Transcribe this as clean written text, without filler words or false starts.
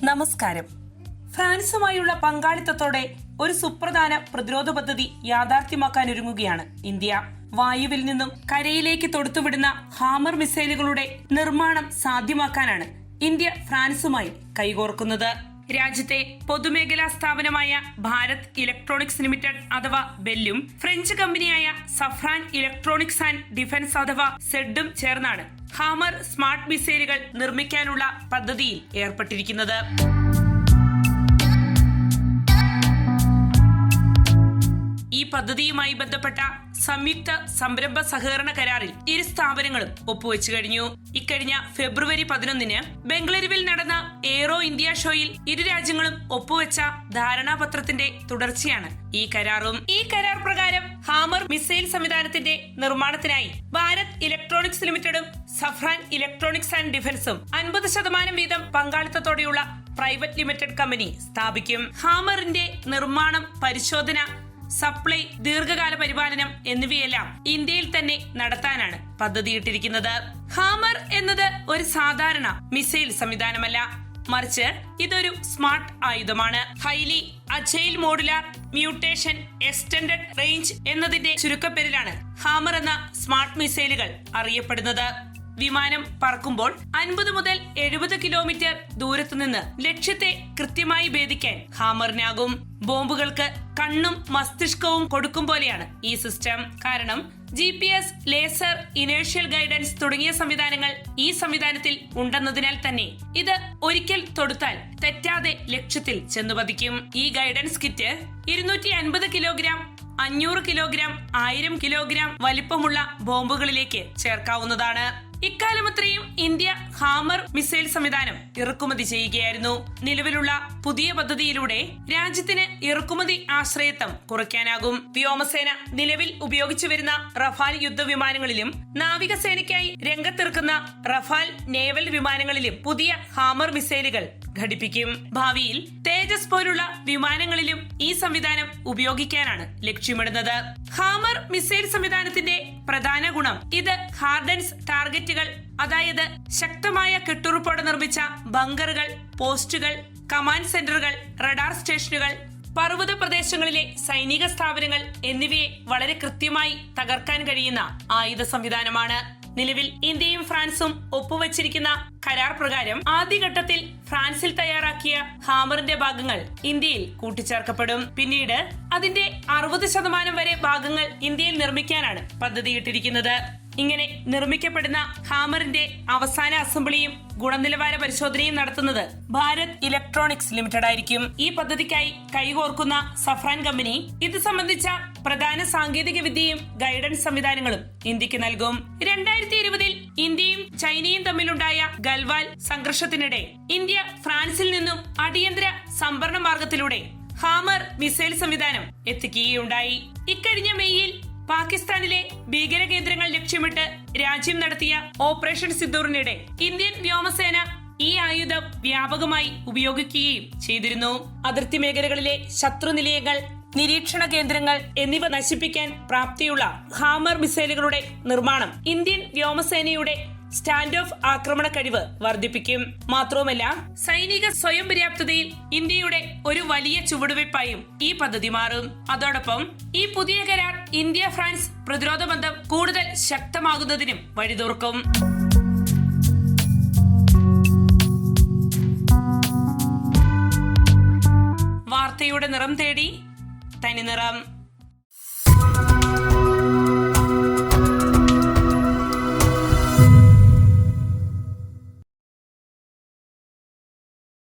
നമസ്കാരം. ഫ്രാൻസുമായുള്ള പങ്കാളിത്തത്തോടെ ഒരു സുപ്രധാന പ്രതിരോധ പദ്ധതി യാഥാർത്ഥ്യമാക്കാനൊരുങ്ങുകയാണ് ഇന്ത്യ. വായുവിൽ നിന്നും കരയിലേക്ക് തൊടുത്തുവിടുന്ന ഹാമർ മിസൈലുകളുടെ നിർമ്മാണം സാധ്യമാക്കാനാണ് ഇന്ത്യ ഫ്രാൻസുമായി കൈകോർക്കുന്നത്. രാജ്യത്തെ പൊതുമേഖലാ സ്ഥാപനമായ ഭാരത് ഇലക്ട്രോണിക്സ് ലിമിറ്റഡ് അഥവാ ബെല്ലും ഫ്രഞ്ച് കമ്പനിയായ സഫ്രാൻ ഇലക്ട്രോണിക്സ് ആൻഡ് ഡിഫൻസ് അഥവാ സെഡും ചേർന്നാണ് ഹാമർ സ്മാർട്ട് മിസൈലുകൾ നിർമ്മിക്കാനുള്ള പദ്ധതിയിൽ ഏർപ്പെട്ടിരിക്കുന്നത്. ഈ പദ്ധതിയുമായി ബന്ധപ്പെട്ട സംയുക്ത സംരംഭ സഹകരണ കരാറിൽ ഇരു സ്ഥാപനങ്ങളും ഒപ്പുവെച്ചു കഴിഞ്ഞു. ഇക്കഴിഞ്ഞ ഫെബ്രുവരി 11 ബംഗളൂരുവിൽ നടന്ന എയ്റോ ഇന്ത്യ ഷോയിൽ ഇരു രാജ്യങ്ങളും ഒപ്പുവെച്ച ധാരണാപത്രത്തിന്റെ തുടർച്ചയാണ് ഈ കരാറും. ഈ കരാർ പ്രകാരം ഹാമർ മിസൈൽ സംവിധാനത്തിന്റെ നിർമ്മാണത്തിനായി ഭാരത് ഇലക്ട്രോണിക്സ് ലിമിറ്റഡും സഫ്രാൻ ഇലക്ട്രോണിക്സ് ആൻഡ് ഡിഫൻസും 50% വീതം പങ്കാളിത്തത്തോടെയുള്ള പ്രൈവറ്റ് ലിമിറ്റഡ് കമ്പനി സ്ഥാപിക്കും. ഹാമറിന്റെ നിർമ്മാണം, പരിശോധന, സപ്ലൈ, ദീർഘകാല പരിപാലനം എന്നിവയെല്ലാം ഇന്ത്യയിൽ തന്നെ നടത്താനാണ് പദ്ധതിയിട്ടിരിക്കുന്നത്. ഹാമർ എന്നത് ഒരു സാധാരണ മിസൈൽ സംവിധാനമല്ല, മറിച്ച് ഇതൊരു സ്മാർട്ട് ആയുധമാണ്. Highly agile modular mutation extended range എന്നതിന്റെ ചുരുക്കപ്പേരിലാണ് ഹാമർ എന്ന സ്മാർട്ട് മിസൈലുകൾ അറിയപ്പെടുന്നത്. വിമാനം പറക്കുമ്പോൾ 50 മുതൽ 70 കിലോമീറ്റർ ദൂരത്തുനിന്ന് ലക്ഷ്യത്തെ കൃത്യമായി ഭേദിക്കാൻ ഹാമറിനാകും. ബോംബുകൾക്ക് കണ്ണും മസ്തിഷ്കവും കൊടുക്കും പോലെയാണ് ഈ സിസ്റ്റം. കാരണം GPS, ലേസർ, ഇനേർഷ്യൽ ഗൈഡൻസ് തുടങ്ങിയ സംവിധാനങ്ങൾ ഈ സംവിധാനത്തിൽ ഉണ്ടെന്നതിനാൽ തന്നെ ഇത് ഒരിക്കൽ തൊടുത്താൽ തെറ്റാതെ ലക്ഷ്യത്തിൽ ചെന്നുപതിക്കും. ഈ guidance kit 250 kilogram, 500 kilogram, 1000 kilogram വലിപ്പമുള്ള ബോംബുകളിലേക്ക് ചേർക്കാവുന്നതാണ്. ഇക്കാലമത്രയും ഇന്ത്യ ഹാമർ മിസൈൽ സംവിധാനം ഇറക്കുമതി ചെയ്യുകയായിരുന്നു. നിലവിലുള്ള പുതിയ പദ്ധതിയിലൂടെ രാജ്യത്തിന് ഇറക്കുമതി ആശ്രയത്വം കുറയ്ക്കാനാകും. വ്യോമസേന നിലവിൽ ഉപയോഗിച്ചു വരുന്ന റഫാൽ യുദ്ധവിമാനങ്ങളിലും നാവികസേനയ്ക്കായി രംഗത്തിറക്കുന്ന റഫാൽ നേവൽ വിമാനങ്ങളിലും പുതിയ ഹാമർ മിസൈലുകൾ ഘടിപ്പിക്കും. ഭാവിയിൽ തേജസ് പോലുള്ള വിമാനങ്ങളിലും ഈ സംവിധാനം ഉപയോഗിക്കാനാണ് ലക്ഷ്യമിടുന്നത്. ഹാമർ മിസൈൽ സംവിധാനത്തിന്റെ പ്രധാന ഗുണം ഇത് ഹാർഡൻസ് ടാർഗറ്റുകൾ, അതായത് ശക്തമായ കെട്ടുറപ്പോടെ നിർമ്മിച്ച ബങ്കറുകൾ, പോസ്റ്റുകൾ, കമാൻഡ് സെന്ററുകൾ, റഡാർ സ്റ്റേഷനുകൾ, പർവ്വത പ്രദേശങ്ങളിലെ സൈനിക സ്ഥാപനങ്ങൾ എന്നിവയെ വളരെ കൃത്യമായി തകർക്കാൻ കഴിയുന്ന ആയുധ സംവിധാനമാണ്. നിലവിൽ ഇന്ത്യയും ഫ്രാൻസും ഒപ്പുവച്ചിരിക്കുന്ന കരാർ പ്രകാരം ആദ്യഘട്ടത്തിൽ ഫ്രാൻസിൽ തയ്യാറാക്കിയ ഹാമറിന്റെ ഭാഗങ്ങൾ ഇന്ത്യയിൽ കൂട്ടിച്ചേർക്കപ്പെടും. പിന്നീട് അതിന്റെ 60% വരെ ഭാഗങ്ങൾ ഇന്ത്യയിൽ നിർമ്മിക്കാനാണ് പദ്ധതിയിട്ടിരിക്കുന്നത്. ഇങ്ങനെ നിർമ്മിക്കപ്പെടുന്ന ഹാമറിന്റെ അവസാന അസംബ്ലിയും ഗുണനിലവാര പരിശോധനയും നടത്തുന്നത് ഭാരത് ഇലക്ട്രോണിക്സ് ലിമിറ്റഡ് ആയിരിക്കും. ഈ പദ്ധതിക്കായി കൈകോർക്കുന്ന സഫ്രാൻ കമ്പനി ഇത് സംബന്ധിച്ച പ്രധാന സാങ്കേതിക വിദ്യയും ഗൈഡൻസ് സംവിധാനങ്ങളും ഇന്ത്യക്ക് നൽകും. 2020 ഇന്ത്യയും ചൈനയും തമ്മിലുണ്ടായ ഗൽവാൻ സംഘർഷത്തിനിടെ ഇന്ത്യ ഫ്രാൻസിൽ നിന്നും അടിയന്തര സംഭരണ മാർഗത്തിലൂടെ ഹാമർ മിസൈൽ സംവിധാനം എത്തിക്കുകയുണ്ടായി. ഇക്കഴിഞ്ഞ മെയ്യിൽ പാകിസ്ഥാനിലെ ഭീകര കേന്ദ്രങ്ങൾ ലക്ഷ്യമിട്ട് രാജ്യം നടത്തിയ ഓപ്പറേഷൻ സിന്ദൂറിനിടെ ഇന്ത്യൻ വ്യോമസേന ഈ ആയുധം വ്യാപകമായി ഉപയോഗിക്കുകയും ചെയ്തിരുന്നു. അതിർത്തി മേഖലകളിലെ ശത്രു നിലയങ്ങൾ, നിരീക്ഷണ കേന്ദ്രങ്ങൾ എന്നിവ നശിപ്പിക്കാൻ പ്രാപ്തിയുള്ള ഹാമർ മിസൈലുകളുടെ നിർമ്മാണം ഇന്ത്യൻ വ്യോമസേനയുടെ സ്റ്റാൻഡ് ഓഫ് ആക്രമണ കഴിവ് വർദ്ധിപ്പിക്കും. മാത്രവുമല്ല, സൈനിക സ്വയം പര്യാപ്തതയിൽ ഇന്ത്യയുടെ ഒരു വലിയ ചുവടുവയ്പായും ഈ പദ്ധതി മാറും. അതോടൊപ്പം ഈ പുതിയ കരാർ ഇന്ത്യ ഫ്രാൻസ് പ്രതിരോധ ബന്ധം കൂടുതൽ ശക്തമാകുന്നതിനും വഴിതുറക്കും. വാർത്തയുടെ നിറം തേടി തനിനിറം.